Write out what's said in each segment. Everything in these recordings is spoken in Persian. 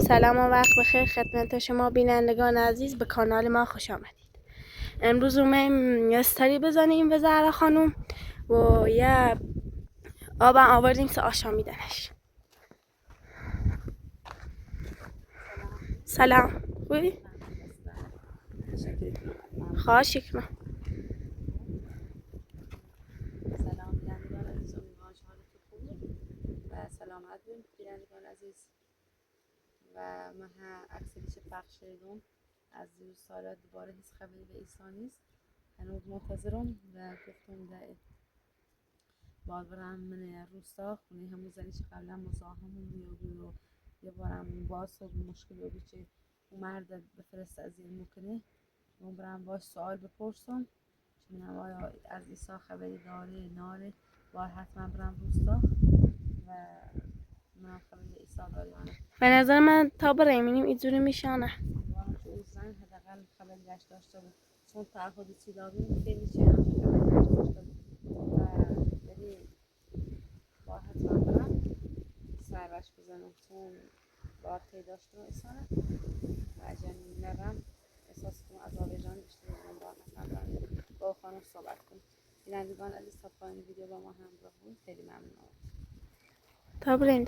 سلام و وقت بخیر خدمت شما بینندگان عزیز، به کانال ما خوش آمدید. امروز اومدیم استاری بزنیم به زهرا خانوم و یه آب آوردیم سه آشامیدنش. سلام خوبی؟ خواهش کنم. سلام بینندگان عزیز، امیدوارم حالتون خوبه و سلامت بینندگان عزیز. و من عکس پخش شدم از این سال دوباره هیچ خبری به ایسا نیست، هنوز منتظرم و گفتم ده باید برم من روستا خونه همون زنی که قبلا مزاحمون میابی و یه بارم باز مشکل بی که اون مرد بفرست از این میکنه من برم باش سوال بپرسم چون آیا از ایسا خبری داره ناره، باید حتما برم روستا و من خبری ایسا داره یا نه. به نظر من تا برایمینیم اینجوری میشانه. امیدوارم که اون زن حداقل خبری داشته بود، چون تعهد چی داریم خیلی چی هم خبری داشته بود و یعنی با حتما برم سرش بزنم چون باید پیداش کنم ایسانه و اگر نرم احساس کنم عذاب جان بیشتر من باید حتما برم با خانم صحبت کنم. بینندگان عزیز تا پایان ویدیو با ما همراه بود، خیلی ممنونم. تا بریم.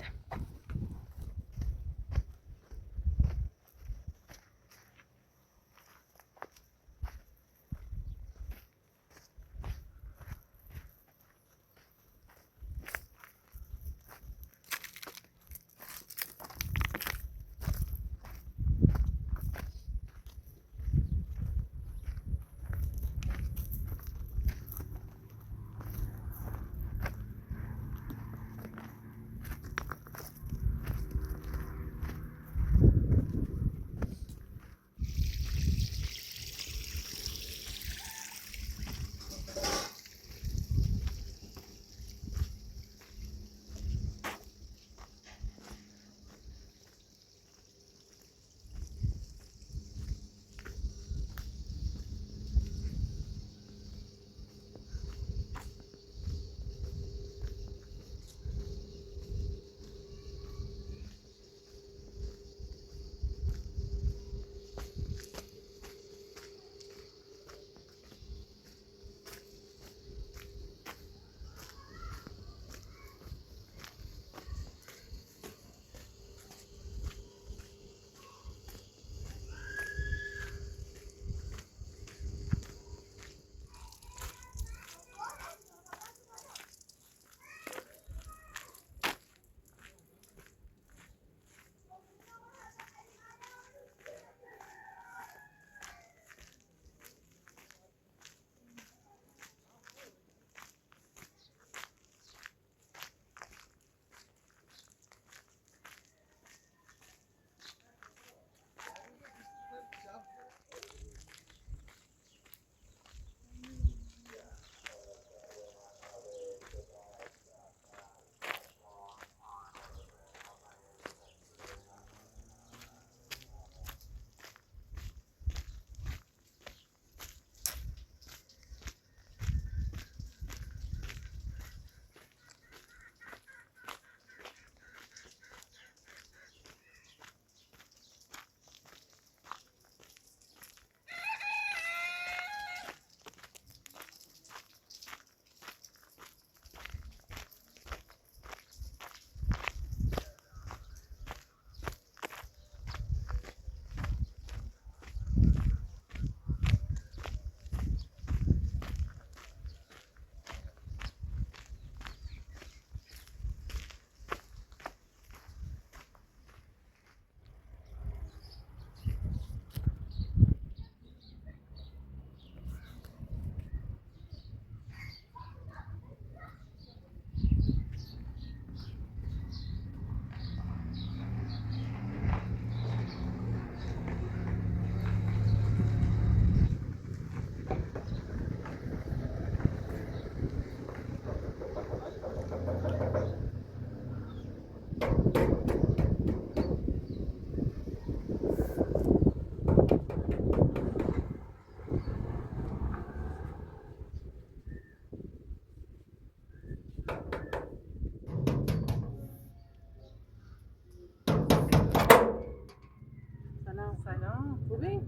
خوبی؟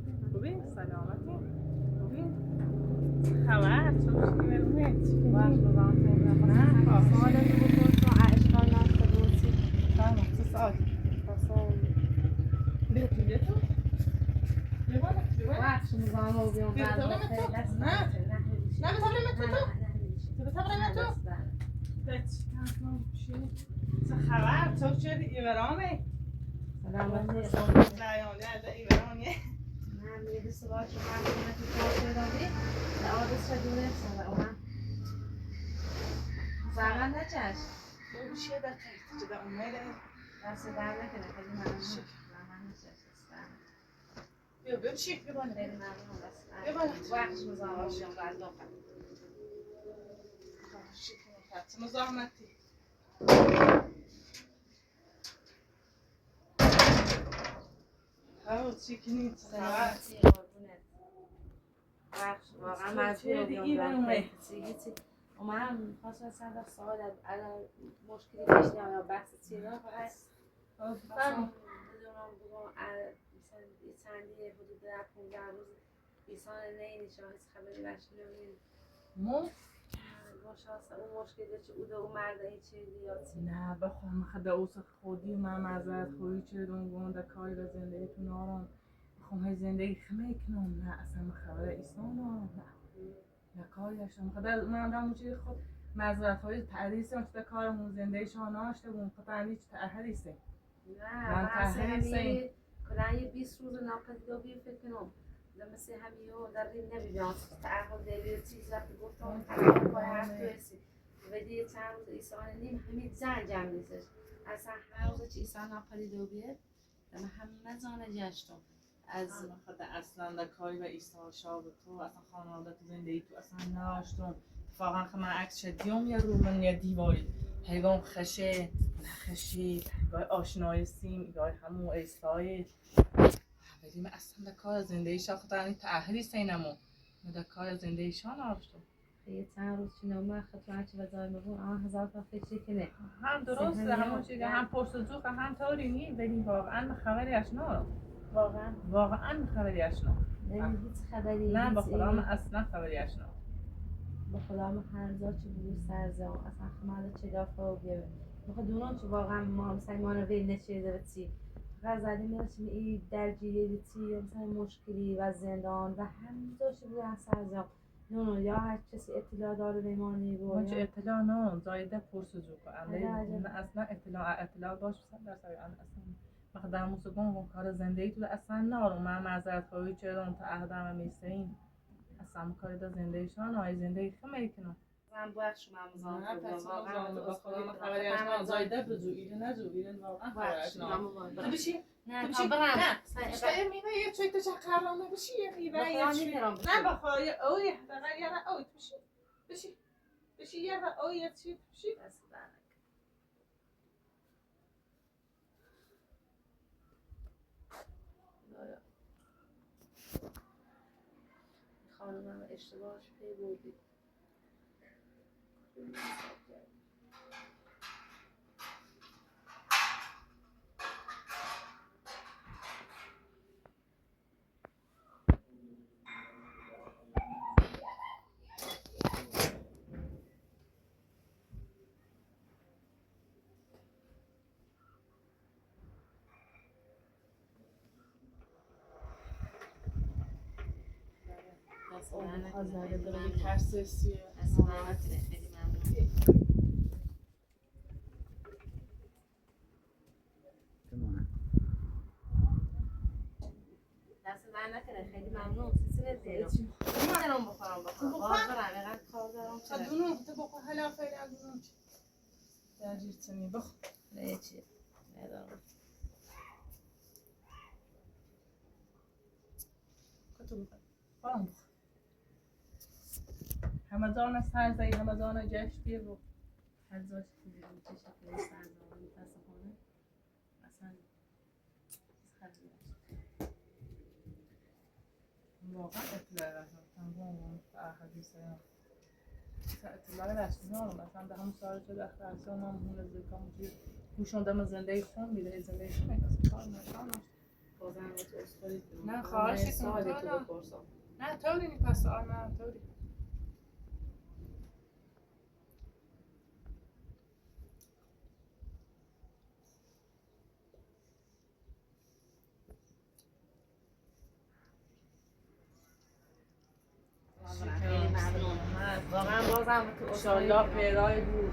سلامتی؟ خوبی؟ خبر؟ چه باشی برمونت؟ باش بزن سوالتو بپرسم اشکال نداره بپرسی. تمام چه سال؟ بیتو؟ بیا بالا باش بزن و بیام بیا تو خیلی دست نه نه بتابرم تو نه بتابرم تو چه خبر؟ تو چه ایورامه؟ سلامتی زیانه از ایورانه من یه دو سوال که من تو کار پیدا بید آدرس را دونه سر اومد زمان نچش چیه در تحت جدا اومده دست در نکنه خیلی ممنون زمان نچش بیا بشی بیا بالا خیلی ممنون دست بیا بالا وقتش مزاحم شدم بعد داخل چه مزاحمتی چی کنی چه خبر سلامتی قربونت بخش واقعا مجبور بیام هیچی من خواستم چند سوال الان مشکلی پیش نیام یا بحث چیزا فقط بدونم بگم مثلا چندی حدود 15 روز بیسان نینی شاهد خبری بشنوین مو شانس اون مشکلی چه اوده اون مرده هیچ چیزی یا چی نه بخوام خدا اوس خودی من معذرت خویی چه دون در کاری و زندگی تو نارم بخوام های زندگی خمه کنم نه اصلا خبر ایسان نه کاری داشتم خدا من دارم چیزی خود معذرت های تعریسی هم تو کارمون زندگی شانه هاشته بون خدا هیچ تعریسی نه من اصلا همیه کلان یه 20 روز ناپدیدا بیر فکر کنم مثل همیه در ریم نمیبینم تعهد دیگه چیز وقتی گفتم خدا پای حرف برسی ودی چند روز ایسان نیم همین زن جمع نیستش اصلا هر روز چی ایسان ناپدیدا بیر من همه زانه جشتم از خدا اصلا در کاری و ایسان شاب تو اصلا خانواده تو زندگی تو اصلا ناشتم اتفاقا که من عکس شدیم یا رو من یا دیواری هیگام خشه نخشی گاه آشنای سیم گاه همون ایستای ولی من اصلا در کار زندگی شا خدا این تأهلی سینمو من در کار زندگی شا ناشتم یه چند روز چی نامه خطو هرچی وزای مبون هزار تا فکری کنه هم درسته همون چیزی هم پرسجو که هم طوری نی ولی واقعا خبری اشنا واقعا خبری اشنا هیچ خبری نه با خدا من اصلا خبری اشنا با خدا من هر جا چی بودی سرزم اصلا خمال چه دافته و بیه بخواد دونان چه واقعا ما مثلا ما رو بین نشیده و چی فقط زدیم میرسیم این درگیری چی مثلا مشکلی و زندان و همه جا چی بودن سرزم نونو یا هر کسی اطلاع داره بیمانی بود من چه اطلاع نه زایده پرسجو که اصلا اطلاع داشت در سر اصلا من در موسیقی کار زندگی تو اصلا نارو من معذرت خواهی چرا اون تعهدم میستین اصلا کاری در زندگیشان های زندگی خمه کنم من بخش ممزان نه واقعا با خدا من خبری اشنا زایده بجو ایرن نجو ایرن واقعا خبری اشنا تو بشی نه تا برم نه میوه یه چوی تو چقرامه بشی یه میوه یه چوی نه بخواه اوی دقیقا یه را اوی بشی یه را اوی یه چوی بشی خانمم اشتباهش پی بردی آزاده داره یه ترسیه خیلی ممنون دست من نکنه خیلی ممنون چیزی ندیرم نمیدونم بخورم باز برم اینقدر کار دارم تا دونو تو بخور حالا فعلا دونو درجیر تنی بخور نه چی ندارم کتو بخور خورم بخور همدان سرزایی همدان جشن بیه و هر زاش که بیرون چه شکلی سرزایی متاسفانه اصلا خیلی واقعا اطلاع رسان تمام حدیثه اطلاع رسمی ها مثلا به همون سال شده اخلاصی هم همون ذکر همونجوری گوشوندم زندگی خون میده زندگی خون میده کار نشانش بازم با تو اسخاری کنم. نه خواهش می‌کنم. سوال تو تو نه. بپرسم. نه طوری نیست پس سوال نه طوری. خیلی ممنون. واقعا بازم تو انشالله پیرای بود.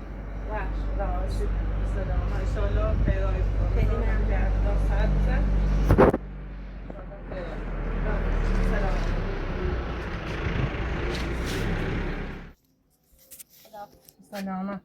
بخش. راشد سلام. انشالله پیرای بود. خیلی ممنون. در ساعت بزن. سلام. سلام.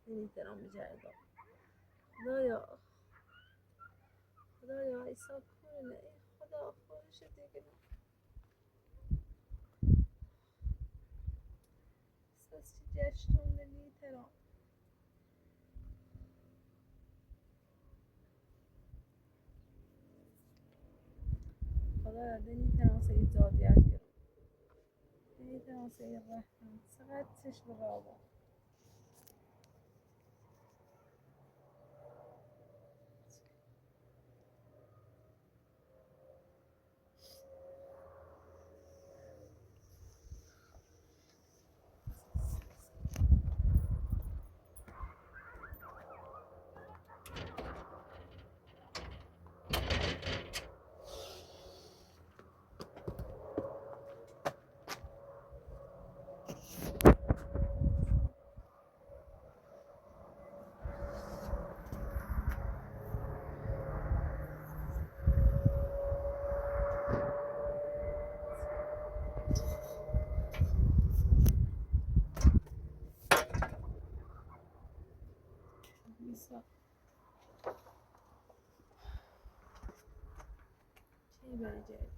نمیتونم بجردم. خدایا ایسا کنه. خدا خودش دیگه احساس چی جشتون نمیتونم. خدایا نمیتونم سید زادیت کنم. نمیتونم سید رحمت. چقدر چشم بابا. ایسا چی بری جد.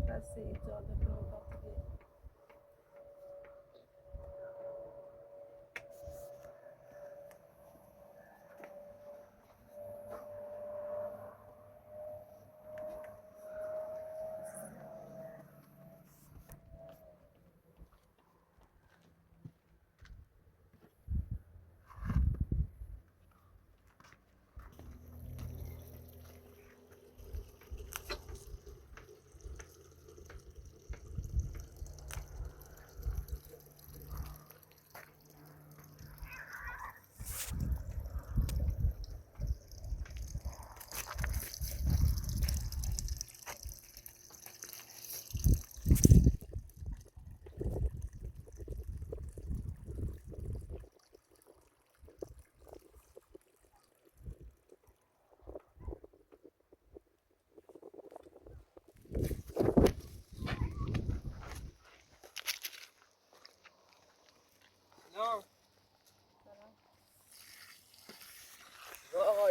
بس سید زاده کنم دیگه.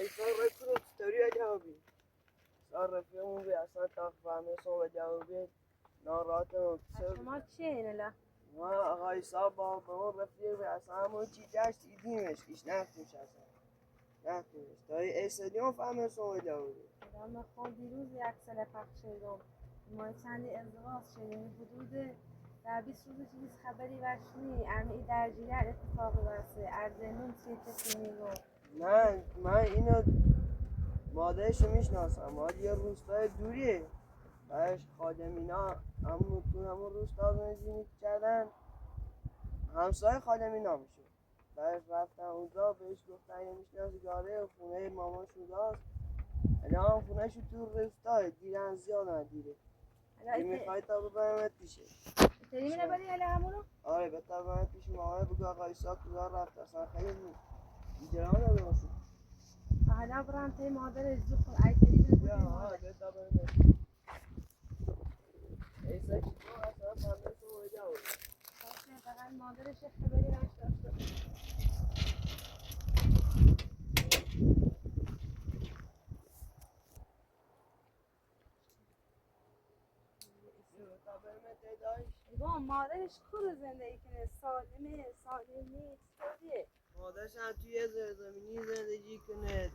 صار كله تستوري جوابي صار فيهم بأسان تفهم صوب جوابي ناراتهم شما چیه اینه لا؟ ما آقای صاحب با اون رفیق بأسان چی جاش دیدیمش ایش نفتیمش اصلا نفتیمش تا استادیوم فهمه صوب جوابی من خود دیروز یک سال پخش شدم ما چندی ازدواج شدیم حدود در 20 روز چیز خبری وشنی ارمی درجیگر اتفاقی واسه ارزنون چیه کسی میگو من اینو مادرشو میشناسم مادر یه روستای دوریه بعدش خادمینا همون روستا زندگی کردن همسایه خادمینا میشه بعدش رفتن اونجا بهش گفتن یه میشناسی گاره خونه مامان شداست الان خونه شو تو روستای دیرن زیادن دیره میخوای تا ببرمت پیشه تری می نبری علی همونو؟ آره بتا ببرمت پیش مامان بگو آقا ایسا کجا رفت اصلا خیلی دیگران داده باشه حالا برام تای مادر زو خود ای تری می یا نبری ها مادر بتا ببرمت ایسا چیزا اصلا فهمه تو وجه بود باشه فقط مادرش خبری نشداشته بتا ببرمت داشت با مادرش کور زندگی کنه سالم نیست دیگه مادرش هم توی زمینی زندگی کنه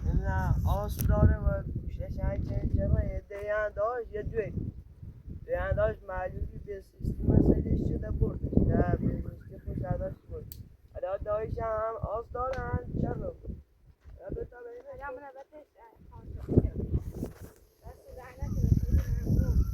نمیدونم آس داره و گوشتش هم چرا یه دیگه داشت یه دیگه داشت معلولی به سیستم سیدش شده بردش نه به سیستی خوش داشت برد حالا دایش هم آس دارن چرا حالا بتا ببینه حالا منبتش خانشه دست زحنه کنه خیلی ممنون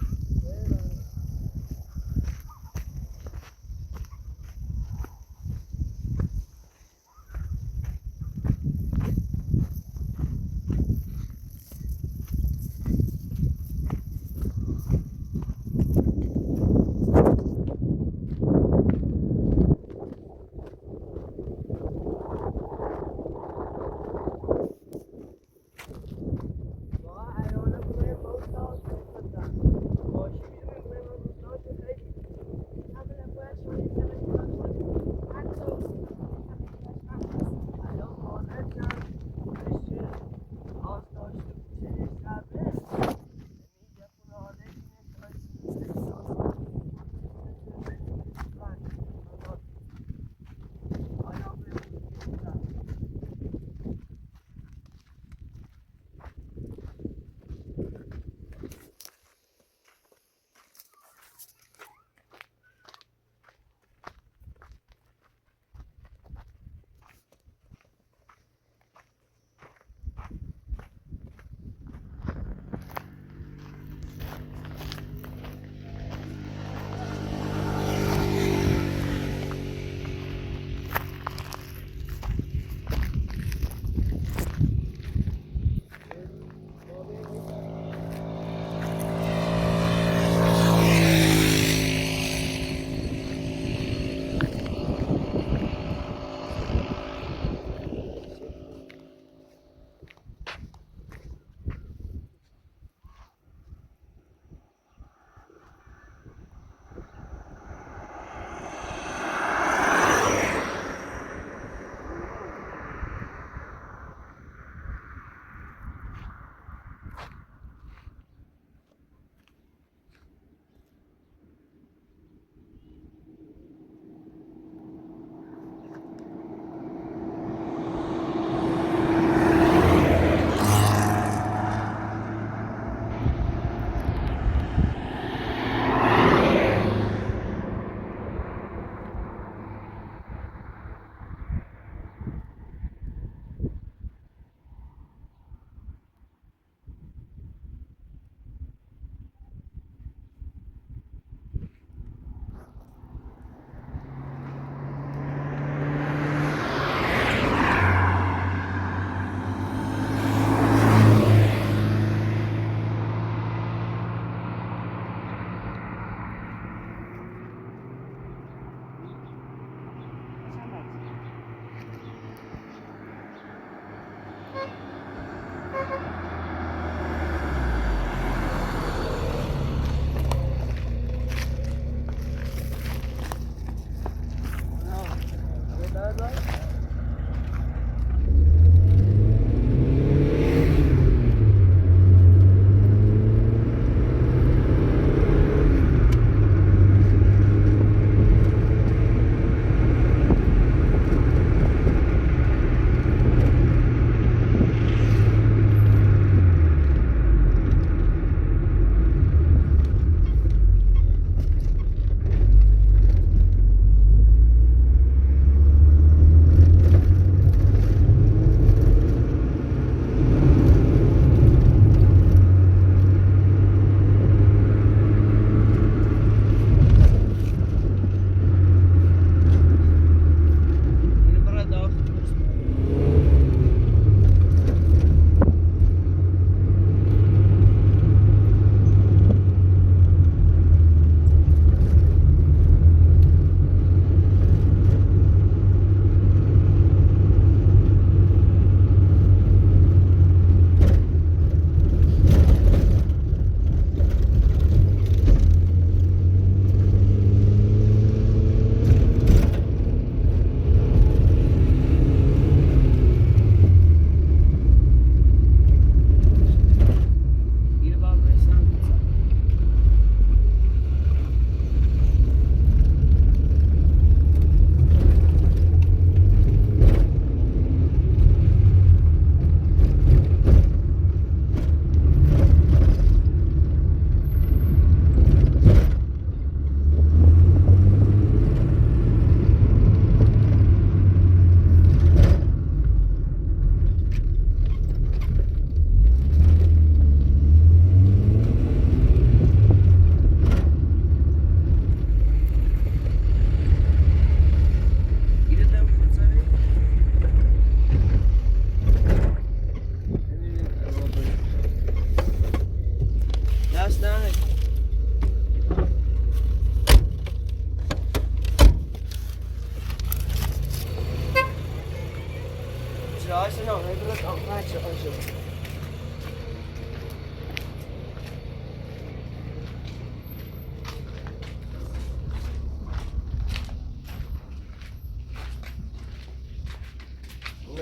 هاشون آمده درست آنها چه هاشون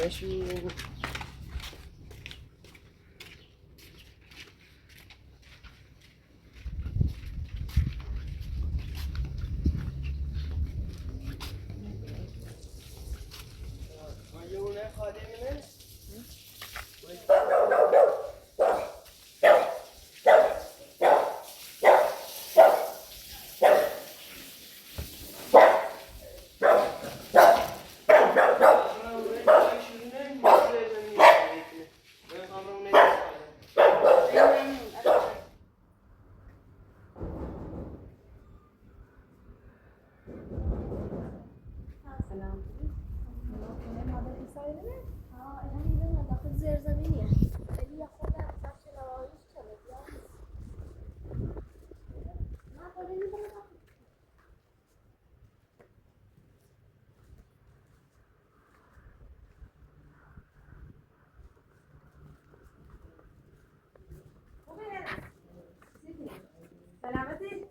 نشون مایونه خادمینه سلام. سلامتی؟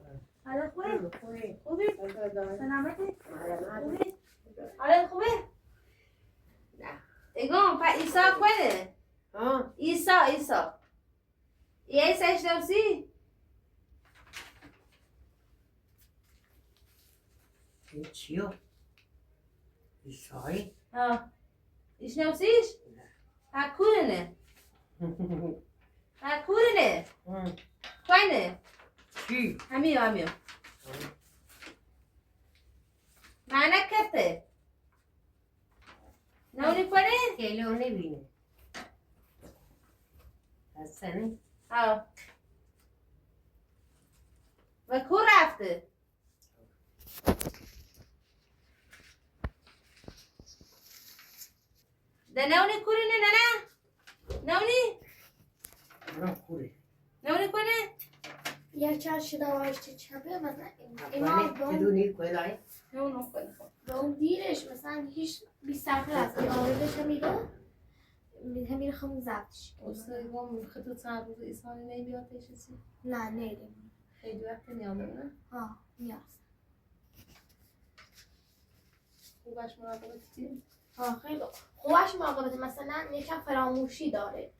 حالت خوبه؟ خوبی؟ سلامتی؟ خوبی؟ حالت خوبه؟ ایگون پا ایسا کنه؟ ایسا یه ایسا اشتوسی؟ چیو؟ ایسایی؟ اشنوسیش؟ هکورنه کنه؟ چی؟ همیو معنی کفته؟ نونی کنه؟ کلو نبینه هستنه؟ و کو رفته؟ ده نونی کنه نه؟ نونی کنه؟ یا چارش دواش چپه مثلا بله بدونی کلای؟ نونو کنه به اون دیرش مثلا هیچ 20 ساعت هست آوردش میره میره خمون زبطش استاد خطوط چند روز ایسانی نمیاد چیزی؟ نه نیریم خیلی وقت نیامده نه؟ نیاز خوبش مراقبت چی؟ خیلی خوبش مراقبت مثلا یکم فراموشی داره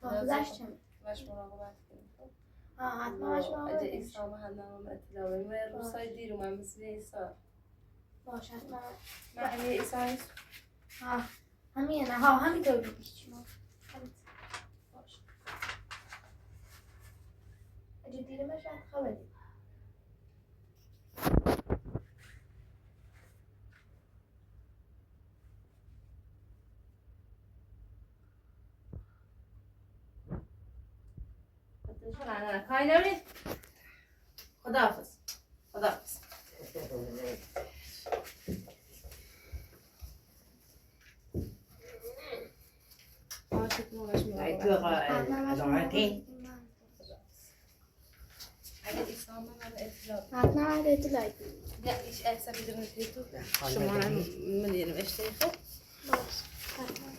حافظش چه باش مراقبت کنیم حتما باش اگه مراقبت ایسا محلم اطلاع بیم و روزهای دیر من مثل ایسا باش حتما من همین ایسا نیست همین نه همینطور بگیش باش اگه دیره بشه خوابه نه کاری نمید خداحافظ ای تو ادارتی؟ اگه ایسا من اطلاع حتما اطلاع نه ایش احسا بیدون تو شما هم مليون اشتیخه باش حتما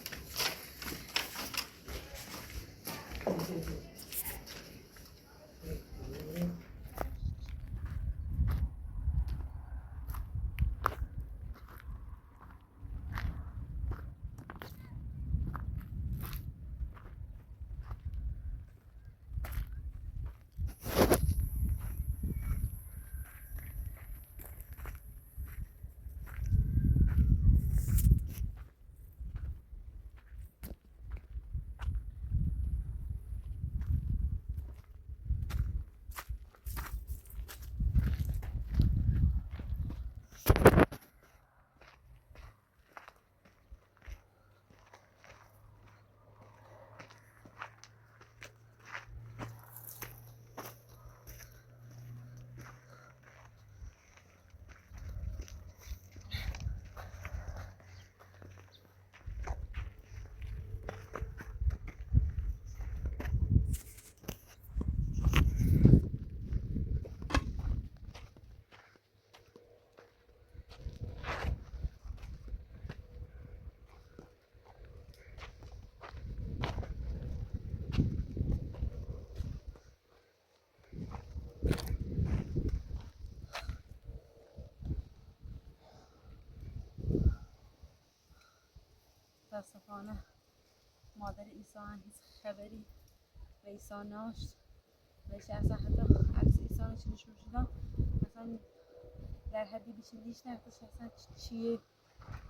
متاسفانه مادر عیسی هم هیچ خبری به عیسی ناشت. بهش اصلا حتی عکس عیسی رو چه نشون شدم مثلا در حدی بیشتر لیش نفتش اصلا چیه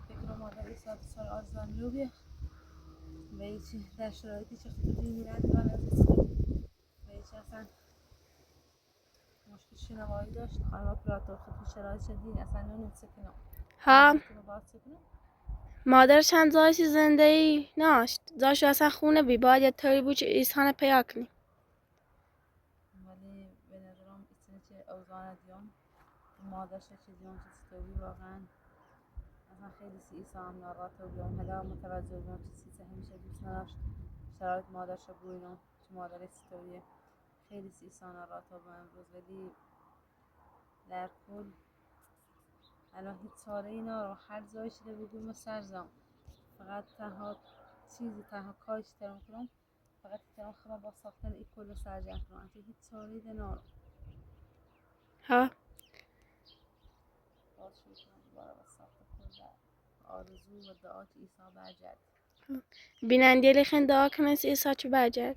فکر مادر عیسی سال آرزان رو بیه و هیچی در شرایطی چه خطوری میرن دیوان از اسکول و هیچی اصلا مشکل شنوایی داشت خانم پراتور خطور شرایط شدید اصلا نمی‌تونه سکنم ها مادرش هم زایسی زنده ای ناشت زاشو اصلا خونه بی باید یه طوری بود که ایسان پیدا کنی ولی به نظرم ایستانه چه اوزان دیام مادرش چه دیام چه ستوی واقعا اصلا خیلی سی ایسا هم ناراحت و بیام حالا متوجه بیام چه سیسه همیشه دوست نداشت شرایط مادرش بوینم چه مادر ستویه خیلی سی ایسا ناراحت و امروز ولی در کل الان هیچ چاره ای ندارم هر جایی شده بگویم سرزم فقط تنها چیزی تنها کارش ترم کنم فقط ترم خواهم با ساختن این کل سرجم کنم هیچ چاره ای ندارم ها باز شروع کنم دوباره با ساخت کل آرزو و دعا که عیسی برگرد بیننده لیخن دعا کنه سی ایسا چو برجرد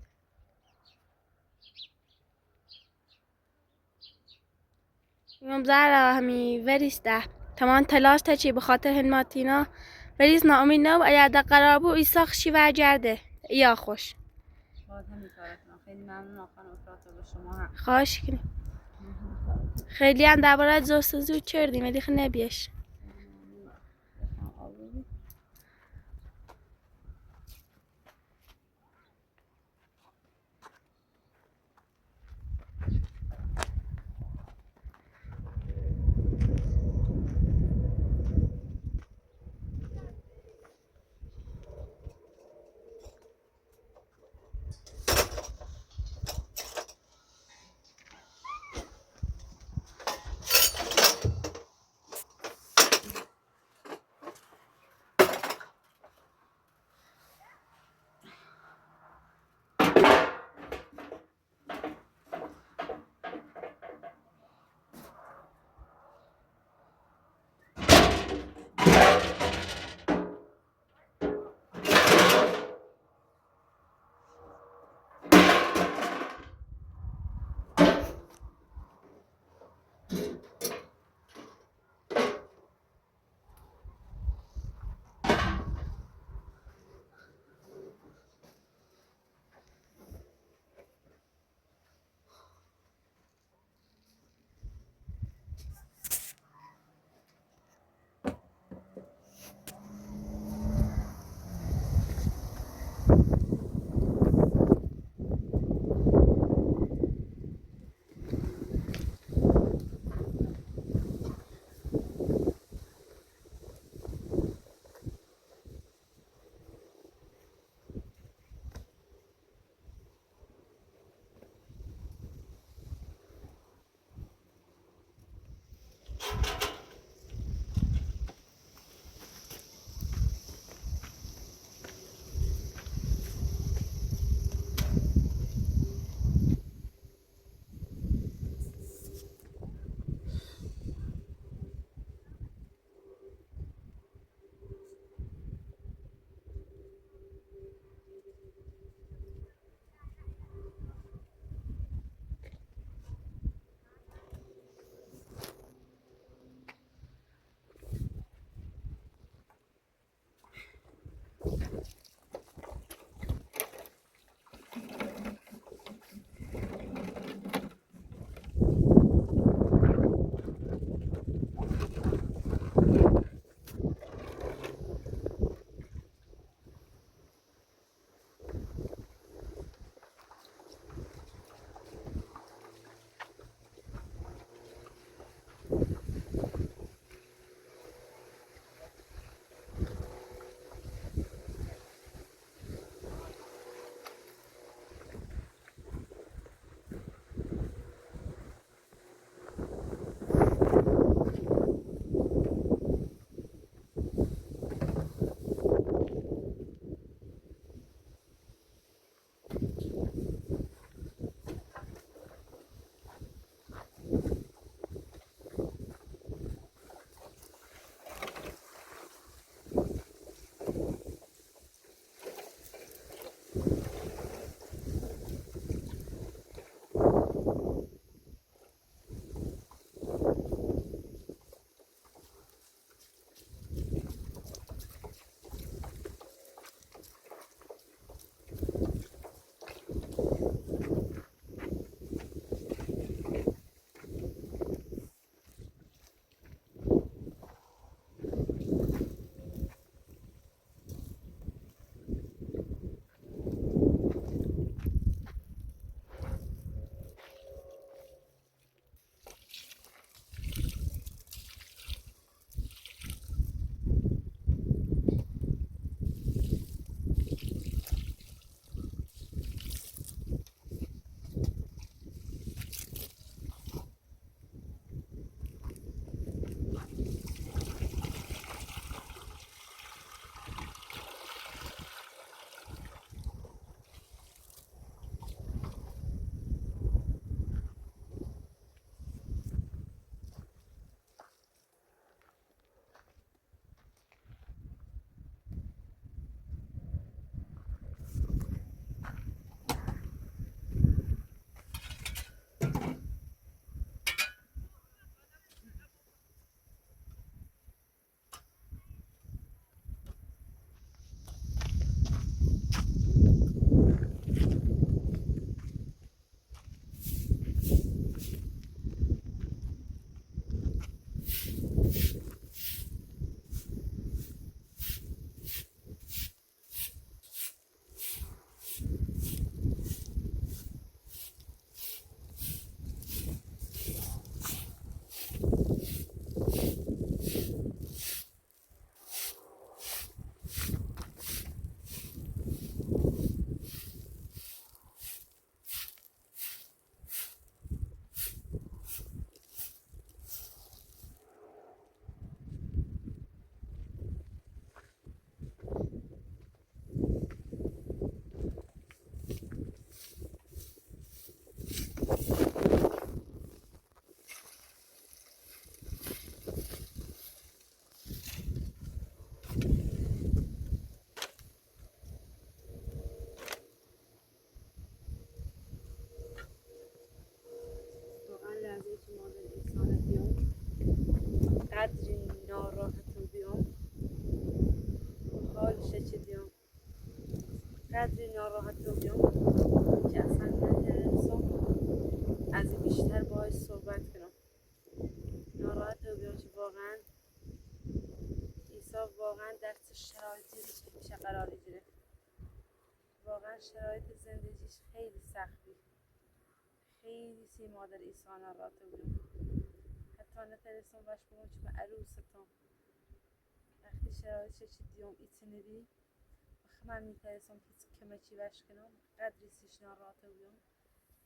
میگم زهرا همی وریس ده تمام تلاش تا چی بخاطر هنماتینا وریس ناامید نبو اگر در قرار بود ایسا خشی برگرده یا خوش باید همین کار کنم خیلی ممنون خانم افراطه به شما هم خواهش کنیم خیلی هم درباره جستجو کردیم ولی خیلی نبیش خیلی ممنون بخوام آبروی شچه دیام قدری ناراحت بودم که اصلا نترسم از این بیشتر باهاش صحبت کنم. ناراحت بودم که واقعا عیسی واقعا دست شرایطی که میشه قرار گیره. واقعا شرایط زندگیش خیلی سختی. خیلی سی مادر عیسی ناراحت بودم. حتی نترسم باش بگم که به عروستم وقتی شرایطش چی دیوم ایتنری من میترسم هیچ کمکی باش کنم. قدری سیش ناراحت بودم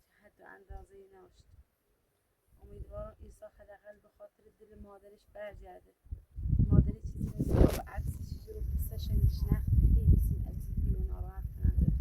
که حد و اندازه ای ناشت. امیدوارم عیسی حداقل به خاطر دل مادرش برگرده. مادری چیزی نیست و عکس چیزی رو پسش نشنه خیلی سیم عجیبی و ناراحت کننده.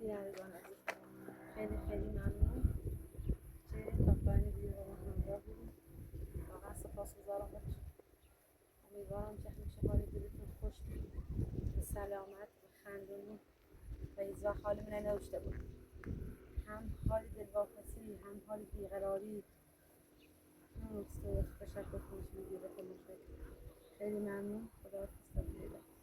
بینندگان عزیز خیلی خیلی ممنون که تا پایان ویدیو با من همراه بودید. واقعا سپاسگزارم بهتون. امیدوارم که همیشه حال دلتون خوش به سلامت و خندون و هیچ وقت حالمون نداشته بود. هم حال دلواپسی هم حال بیقراری هم تشکر کنید ویدیو بکنید. خیلی ممنون. خدا حافظ.